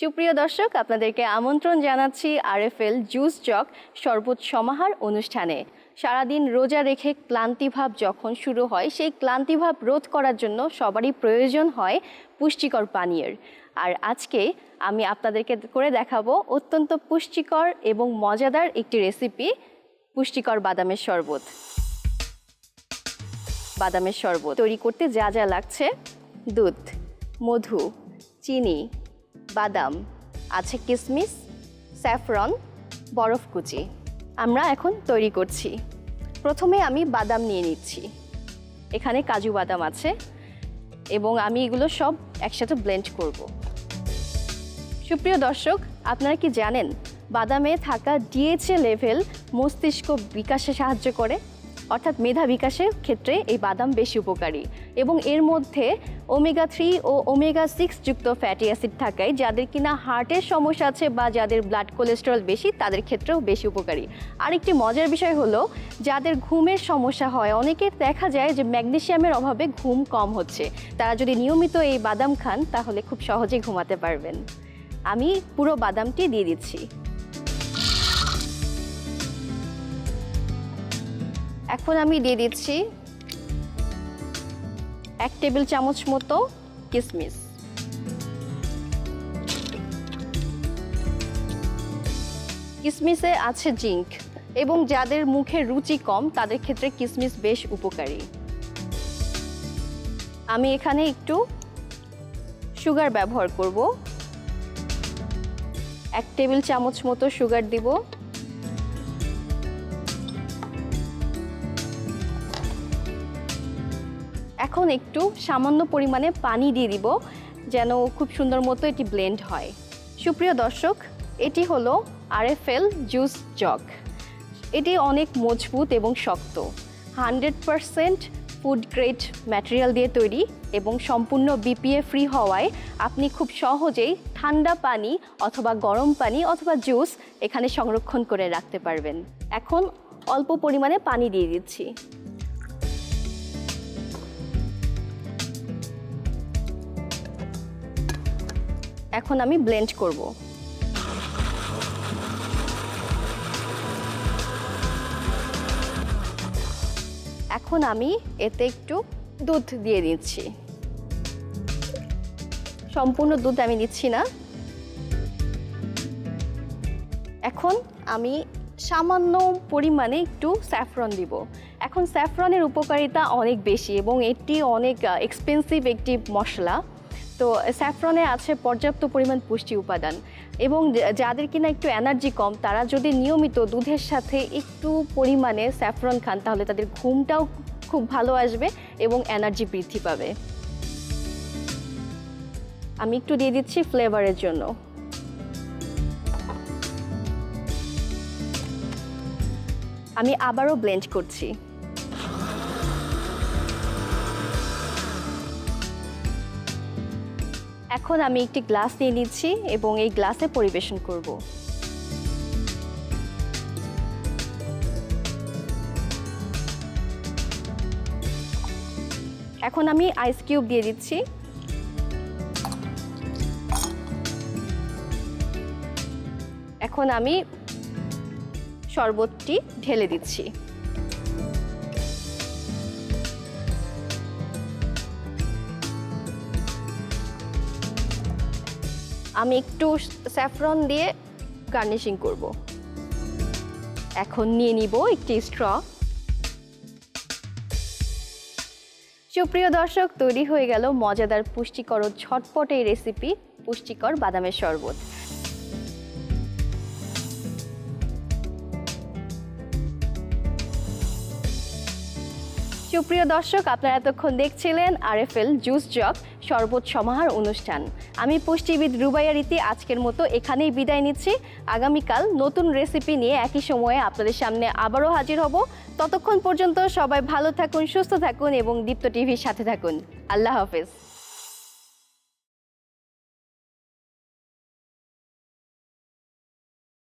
সুপ্রিয় দর্শক, আপনাদেরকে আমন্ত্রণ জানাচ্ছি আরএফএল জুস জগ শরবত সমাহার অনুষ্ঠানে। সারাদিন রোজা রেখে ক্লান্তিভাব যখন শুরু হয়, সেই ক্লান্তিভাব রোধ করার জন্য সবারই প্রয়োজন হয় পুষ্টিকর পানীয়ের। আর আজকে আমি আপনাদেরকে করে দেখাবো অত্যন্ত পুষ্টিকর এবং মজাদার একটি রেসিপি, পুষ্টিকর বাদামের শরবত। বাদামের শরবত তৈরি করতে যা যা লাগছে: দুধ, মধু, চিনি, বাদাম, আছে কিশমিশ, স্যাফরন, বরফ কুচি। আমরা এখন তৈরি করছি। প্রথমে আমি বাদাম নিয়ে নিচ্ছি। এখানে কাজু বাদাম আছে এবং আমি এগুলো সব একসাথে ব্লেন্ড করব। সুপ্রিয় দর্শক, আপনারা কি জানেন বাদামে থাকা ডিএইচএ লেভেল মস্তিষ্ক বিকাশে সাহায্য করে, অর্থাৎ মেধা বিকাশের ক্ষেত্রে এই বাদাম বেশি উপকারী। এবং এর মধ্যে ওমেগা 3 ও ওমেগা 6 যুক্ত ফ্যাটি অ্যাসিড থাকায় যাদের কিনা হার্টের সমস্যা আছে বা যাদের ব্লাড কোলেস্টেরল বেশি, তাদের ক্ষেত্রেও বেশি উপকারী। আরেকটি মজার বিষয় হলো, যাদের ঘুমের সমস্যা হয়, অনেকের দেখা যায় যে ম্যাগনেসিয়ামের অভাবে ঘুম কম হচ্ছে, তারা যদি নিয়মিত এই বাদাম খান তাহলে খুব সহজে ঘুমাতে পারবেন। আমি পুরো বাদামটি দিয়ে দিচ্ছি। এখন আমি দিয়ে দিচ্ছি 1 টেবিল চামচ মতো কিশমিশ। কিশমিশে আছে জিঙ্ক এবং যাদের মুখে রুচি কম তাদের ক্ষেত্রে কিশমিশ বেশ উপকারী। আমি এখানে একটু সুগার ব্যবহার করব। 1 টেবিল চামচ মতো সুগার দিব। এখন একটু সামান্য পরিমাণে পানি দিয়ে দিব যেন খুব সুন্দর মতো এটি ব্লেন্ড হয়। সুপ্রিয় দর্শক, এটি হলো আরএফএল জুস জগ। এটি অনেক মজবুত এবং শক্ত, 100% ফুড গ্রেড ম্যাটেরিয়াল দিয়ে তৈরি এবং সম্পূর্ণ বিপিএ ফ্রি হওয়ায় আপনি খুব সহজেই ঠান্ডা পানি অথবা গরম পানি অথবা জুস এখানে সংরক্ষণ করে রাখতে পারবেন। এখন অল্প পরিমাণে পানি দিয়ে দিচ্ছি। এখন আমি ব্লেন্ড করব। এখন আমি এতে একটু দুধ দিয়ে দিচ্ছি। সম্পূর্ণ দুধ আমি দিচ্ছি না। এখন আমি সামান্য পরিমাণে একটু স্যাফরন দিব। এখন স্যাফরনের উপকারিতা অনেক বেশি এবং এটি অনেক এক্সপেন্সিভ একটি মশলা। তো স্যাফরনে আছে পর্যাপ্ত পরিমাণ পুষ্টি উপাদান এবং যাদের কিনা একটু এনার্জি কম, তারা যদি নিয়মিত দুধের সাথে একটু পরিমাণে স্যাফরন খান তাহলে তাদের ঘুমটাও খুব ভালো আসবে এবং এনার্জি বৃদ্ধি পাবে। আমি একটু দিয়ে দিচ্ছি ফ্লেভারের জন্য। আমি আবারও ব্লেন্ড করছি। এখন আমি একটি গ্লাস নিয়ে নিচ্ছি এবং এই গ্লাসে পরিবেশন করব। এখন আমি আইস কিউব দিয়ে দিচ্ছি। এখন আমি শরবতটি ঢেলে দিচ্ছি। আমি একটু স্যাফরন দিয়ে গার্নিশিং করব। এখন নিয়ে নিব একটি স্ট্র। সুপ্রিয় দর্শক, তৈরি হয়ে গেল মজাদার পুষ্টিকর ও ঝটপট এই রেসিপি, পুষ্টিকর বাদামের শরবত। সুপ্রিয় দর্শক, আপনারা এতক্ষণ দেখছিলেন আরএফএল জুস জগ শরবত সমাহার অনুষ্ঠান। আমি পুষ্টিবিদ রুবাইয়া রীতি আজকের মতো এখানেই বিদায় নিচ্ছি। আগামীকাল নতুন রেসিপি নিয়ে একই সময়ে আপনাদের সামনে আবারও হাজির হব। ততক্ষণ পর্যন্ত সবাই ভালো থাকুন, সুস্থ থাকুন এবং দীপ্ত টিভির সাথে থাকুন। আল্লাহ হাফেজ।